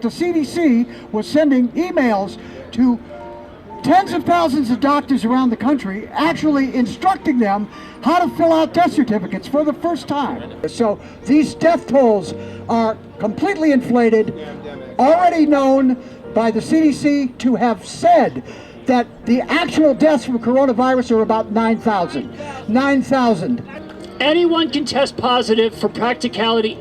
The CDC was sending emails to tens of thousands of doctors around the country, actually instructing them how to fill out death certificates for the first time. So these death tolls are completely inflated, already known by the CDC to have said that the actual deaths from coronavirus are about 9,000. 9,000. Anyone can test positive for practically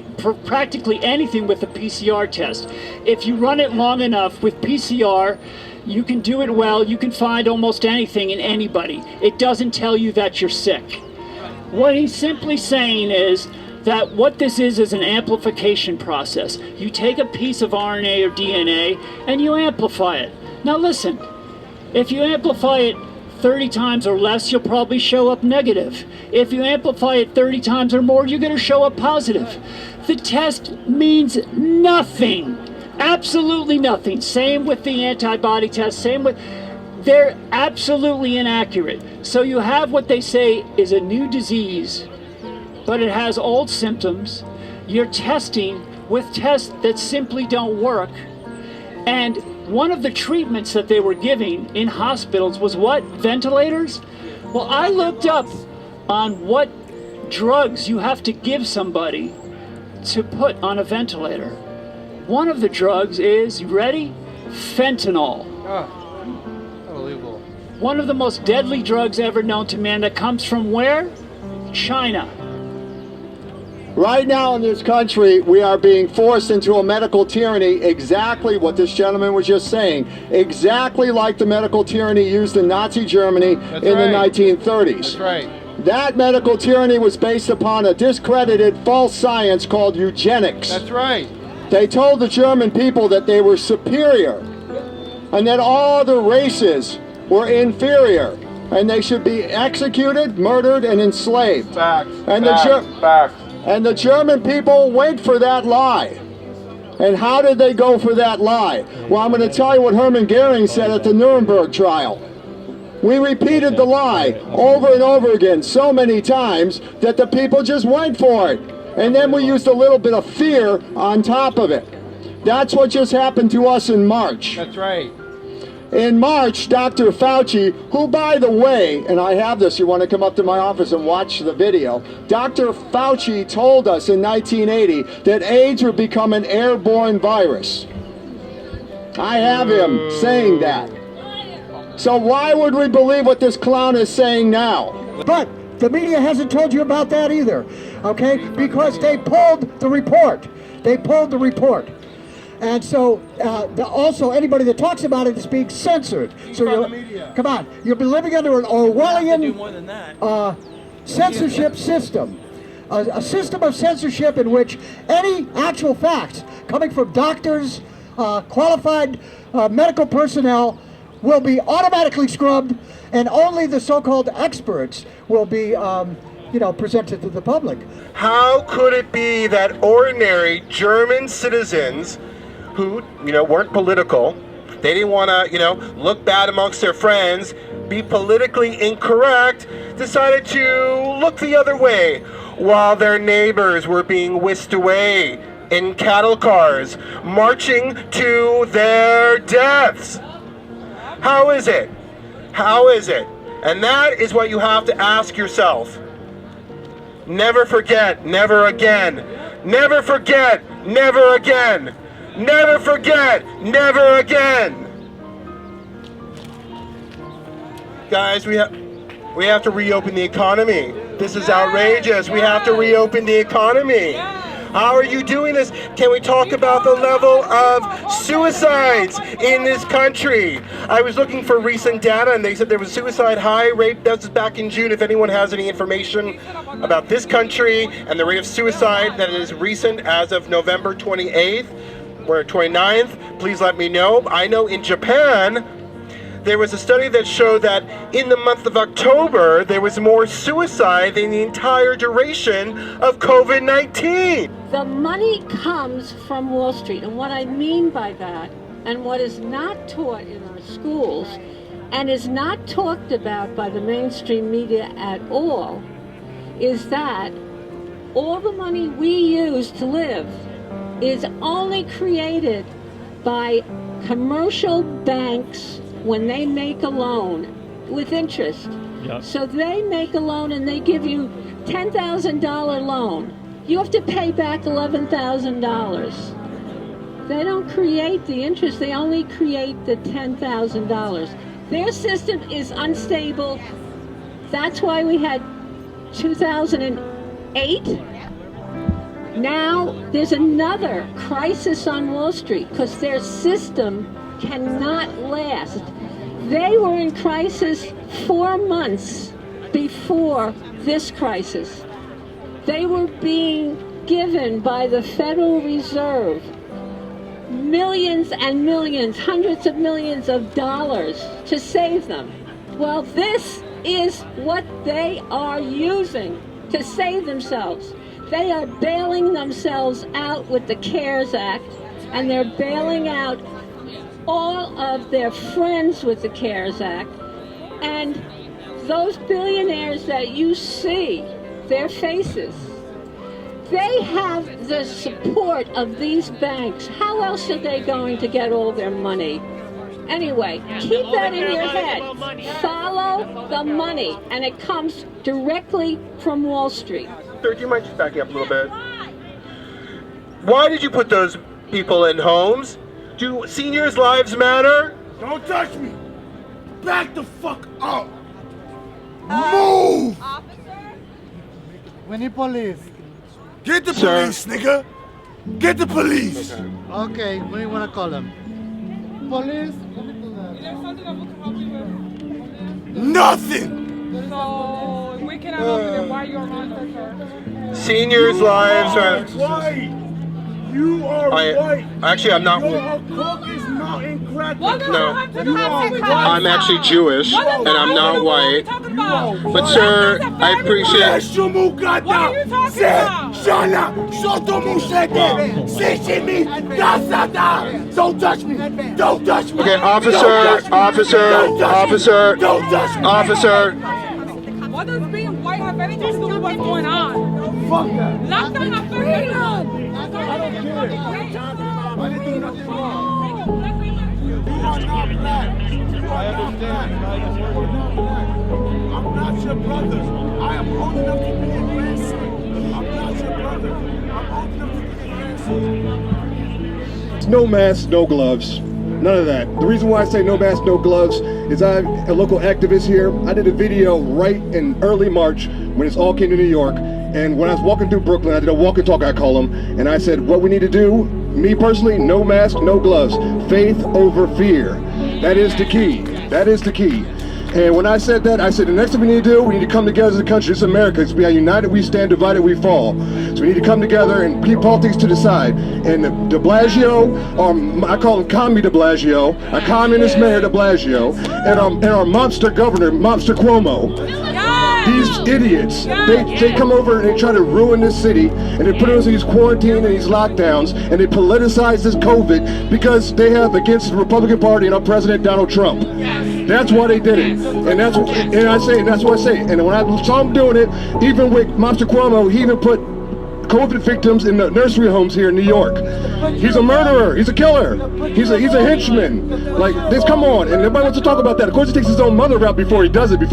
anything with a PCR test. If you run it long enough with PCR, you can do it well. You can find almost anything in anybody. It doesn't tell you that you're sick. What he's simply saying is that what this is an amplification process. You take a piece of RNA or DNA and you amplify it. Now listen, if you amplify it 30 times or less, you'll probably show up negative. If you amplify it 30 times or more, you're going to show up positive. The test means nothing. Absolutely nothing. Same with the antibody test. They're absolutely inaccurate. So you have what they say is a new disease, but it has old symptoms. You're testing with tests that simply don't work. And one of the treatments that they were giving in hospitals was what? Ventilators? Well, I looked up on what drugs you have to give somebody to put on a ventilator. One of the drugs is, you ready? Fentanyl. Oh, unbelievable. One of the most deadly drugs ever known to man that comes from where? China. Right now in this country, we are being forced into a medical tyranny, exactly what this gentleman was just saying, exactly like the medical tyranny used in Nazi Germany in the 1930s. That's right. That medical tyranny was based upon a discredited false science called eugenics. That's right. They told the German people that they were superior and that all the races were inferior and they should be executed, murdered, and enslaved. Facts. And Facts. And the German people went for that lie. And how did they go for that lie? Well, I'm going to tell you what Hermann Goering said at the Nuremberg trial. We repeated the lie over and over again so many times that the people just went for it. And then we used a little bit of fear on top of it. That's what just happened to us in March. That's right. In March, Dr. Fauci, who, by the way, and I have this, you want to come up to my office and watch the video, Dr. Fauci told us in 1980 that AIDS would become an airborne virus. I have him saying that. So why would we believe what this clown is saying now? But the media hasn't told you about that either, okay? Because they pulled the report. They pulled the report. And so, also, anybody that talks about it is being censored. So, come on, you'll be living under an Orwellian censorship system. A system of censorship in which any actual facts coming from doctors, qualified medical personnel will be automatically scrubbed, and only the so-called experts will be presented to the public. How could it be that ordinary German citizens who, weren't political, they didn't want to, look bad amongst their friends, be politically incorrect, decided to look the other way while their neighbors were being whisked away in cattle cars, marching to their deaths? How is it? How is it? And that is what you have to ask yourself. Never forget, never again. Never forget, never again. Never forget, never again. Guys, we have to reopen the economy. This is outrageous. We have to reopen the economy. How are you doing this? Can we talk about the level of suicides in this country? I was looking for recent data and they said there was suicide high rate. That was back in June. If anyone has any information about this country and the rate of suicide that is recent as of November 28th, we're at 29th, please let me know. I know in Japan, there was a study that showed that in the month of October, there was more suicide than the entire duration of COVID-19. The money comes from Wall Street, and what I mean by that, and what is not taught in our schools, and is not talked about by the mainstream media at all, is that all the money we use to live is only created by commercial banks when they make a loan with interest. Yep. So they make a loan and they give you $10,000 loan. You have to pay back $11,000. They don't create the interest, they only create the $10,000. Their system is unstable. That's why we had 2008. Now there's another crisis on Wall Street because their system cannot last. They were in crisis 4 months before this crisis. They were being given by the Federal Reserve millions and millions, hundreds of millions of dollars to save them. Well, this is what they are using to save themselves. They are bailing themselves out with the CARES Act, and they're bailing out all of their friends with the CARES Act. And those billionaires that you see, their faces, they have the support of these banks. How else are they going to get all their money? Anyway, keep that in your head. Follow the money, and it comes directly from Wall Street. Sir, do you mind just backing up a little bit? Why did you put those people in homes? Do seniors' lives matter? Don't touch me! Back the fuck up! Move! We need police. Get the police, nigga! Get the police! Okay, what do you want to call them? Police? Nothing! So, we cannot open it. Why you around her? Seniors' lives are... White! You are white! Actually, I'm not... You're a Caucasus Mountain cracker! No. You are white! I'm actually Jewish, and I'm not white. But sir, I appreciate... What are you talking about? Don't touch me! Don't touch me! Okay, officer! Don't touch me! Officer! What does being white have anything to do with what's going on? Fuck that! Lock down our freedom! I don't care. I didn't do nothing wrong. You are not black. You are not black. You are not black. I'm not your brother. I am old enough to be your grandson. I'm not your brother. I'm old enough to be your grandson. No masks, no gloves. None of that. The reason why I say no masks, no gloves is I'm a local activist here. I did a video right in early March when this all came to New York. And when I was walking through Brooklyn, I did a walk and talk, I call them. And I said, what we need to do, me personally, no mask, no gloves. Faith over fear. That is the key. That is the key. And when I said that, I said the next thing we need to do, we need to come together as a country. It's America. It's we are united, we stand, divided, we fall. So we need to come together and keep politics to the side. And de Blasio, or I call him Commie de Blasio, a communist mayor de Blasio, and our mobster governor, Mobster Cuomo. These idiots, they come over and they try to ruin this city, and they put us in these quarantine and these lockdowns, and they politicize this COVID because they have against the Republican Party and our President Donald Trump. That's why they did it, and that's what I say. And when I saw him doing it, even with Mobster Cuomo, he even put COVID victims in the nursery homes here in New York. He's a murderer. He's a killer. He's a henchman. Like this, come on. And nobody wants to talk about that. Of course, he takes his own mother out before he does it. Of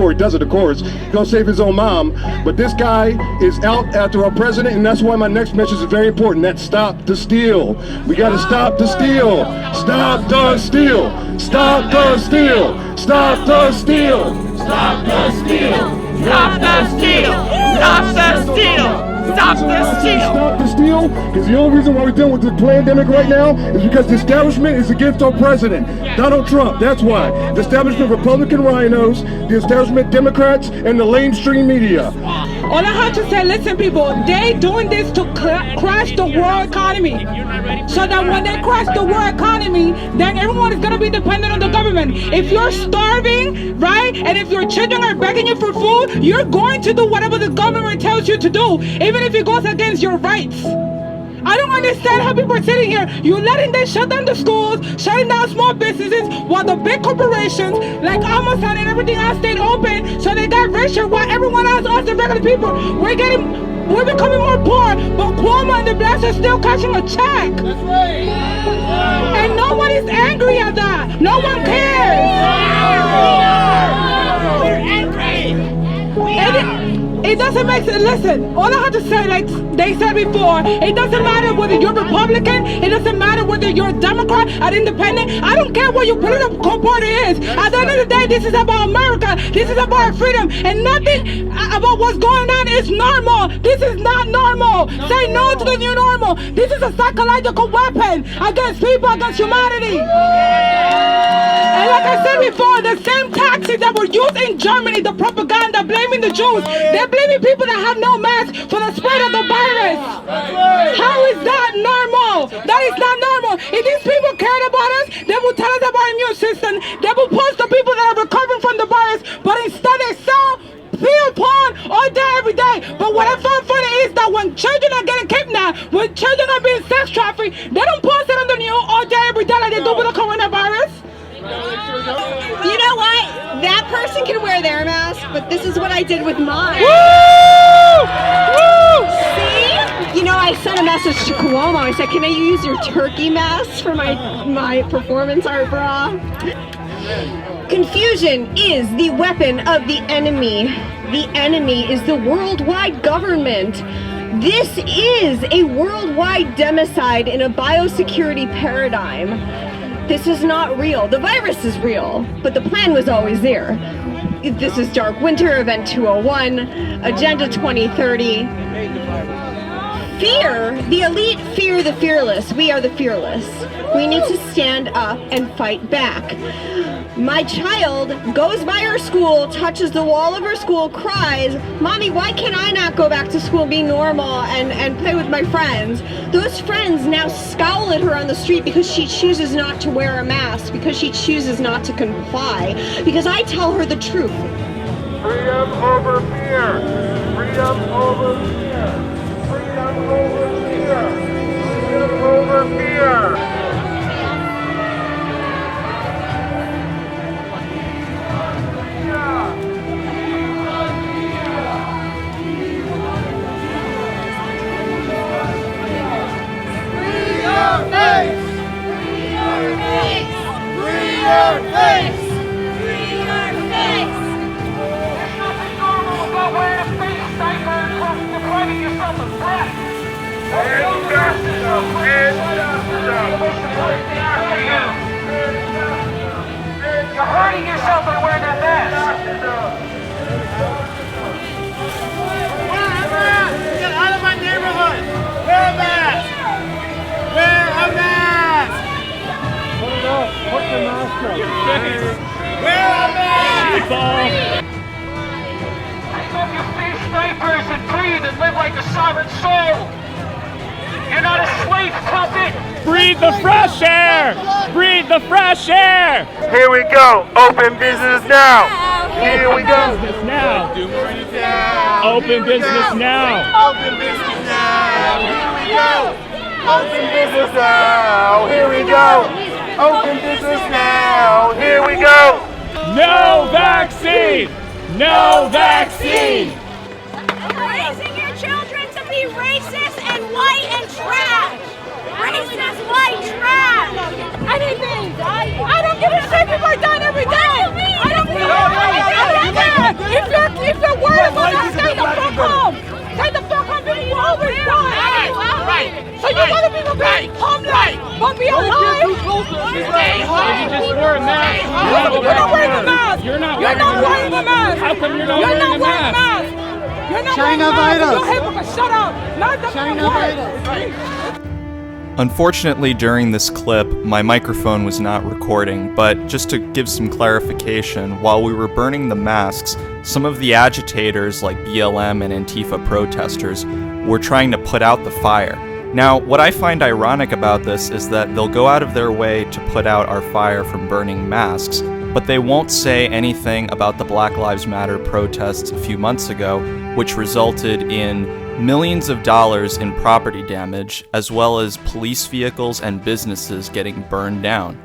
course, he's gonna save his own mom. But this guy is out after our president, and that's why my next message is very important. That's stop the steal. We gotta stop the steal. Stop the steal. Stop the steal. Stop the steal. Stop the steal. Stop the steal! Stop the steal! Stop the steal! Stop the steal, because the only reason why we're dealing with the pandemic right now is because the establishment is against our president, Donald Trump. That's why. The establishment Republican rhinos, the establishment Democrats, and the mainstream media. All I have to say, listen people, they doing this to crash the world economy. So that when they crash the world economy, then everyone is going to be dependent on the government. If you're starving, right, and if your children are begging you for food, you're going to do whatever the government tells you to do, even if it goes against your rights. I don't understand how people are sitting here. You're letting them shut down the schools, shutting down small businesses, while the big corporations like Amazon and everything else stayed open, so they got richer while everyone else, us the regular people, we're becoming more poor, but Cuomo and the blacks are still catching a check. That's right. And nobody that. No one cares. It doesn't make sense. Listen, all I have to say, like they said before, it doesn't matter whether you're Republican, it doesn't matter whether you're a Democrat, an independent. I don't care what your political party is. At the end of the day, this is about America. This is about freedom. And nothing about what's going on is normal. This is not normal. Say no to the new normal. This is a psychological weapon against people, against humanity. And like I said before, the same tactics that were used in Germany, the propaganda, blaming the Jews, they're blaming people that have no mask for the spread of the virus. How is that normal? That is not normal. If these people cared about us, they will tell us about our immune system. They will post the people that are recovering from the virus, but instead they sell fear porn all day, every day. But what I found funny is that when children are getting kidnapped, when children are being sex trafficked, they don't post it on the news all day, every day like they do with the coronavirus. You know what? That person can wear their mask, but this is what I did with mine. Woo! Woo! See? You know, I sent a message to Cuomo. I said, can I use your turkey mask for my performance art bra? Confusion is the weapon of the enemy. The enemy is the worldwide government. This is a worldwide democide in a biosecurity paradigm. This is not real. The virus is real, but the plan was always there. This is Dark Winter, Event 201, Agenda 2030. Fear, the elite fear the fearless. We are the fearless. We need to stand up and fight back. My child goes by her school, touches the wall of her school, cries, "Mommy, why can't I not go back to school, be normal, and play with my friends?" Those friends now scowl at her on the street because she chooses not to wear a mask, because she chooses not to comply, because I tell her the truth. Freedom over fear. Freedom over fear. Freedom over fear. Freedom over fear. You're hurting yourself by wearing that mask. Wear a mask! Get out of my neighborhood! Wear a mask! Wear a mask! Put it up. Put the mask up. Wear a mask! Take off your face diapers and breathe and live like a sovereign soul! You're not a slave puppet! Breathe the fresh air! Breathe the fresh air! Here we go. Open business now. Here we go. Business now. Open business now. Open business now. Here we go. Open business now. Here we go. Open business now. Here we go. No vaccine! No vaccine! Raising your children to be racist and white and trash! Racist, white, trash! Anything! I don't give a shit if I die every day! I don't give a shit! If you're worried about that, stay the fuck home! Stay the fuck home, people will always die! So you want to be homeless, but be alive? You just wore a mask. You're not wearing a mask! You're not wearing a mask! How come you're not wearing a mask? You're not China wearing a mask! virus. You're hypocrite, shut up! Not the China virus. Unfortunately, during this clip, my microphone was not recording, but just to give some clarification, while we were burning the masks, some of the agitators like BLM and Antifa protesters were trying to put out the fire. Now, what I find ironic about this is that they'll go out of their way to put out our fire from burning masks, but they won't say anything about the Black Lives Matter protests a few months ago, which resulted in millions of dollars in property damage, as well as police vehicles and businesses getting burned down.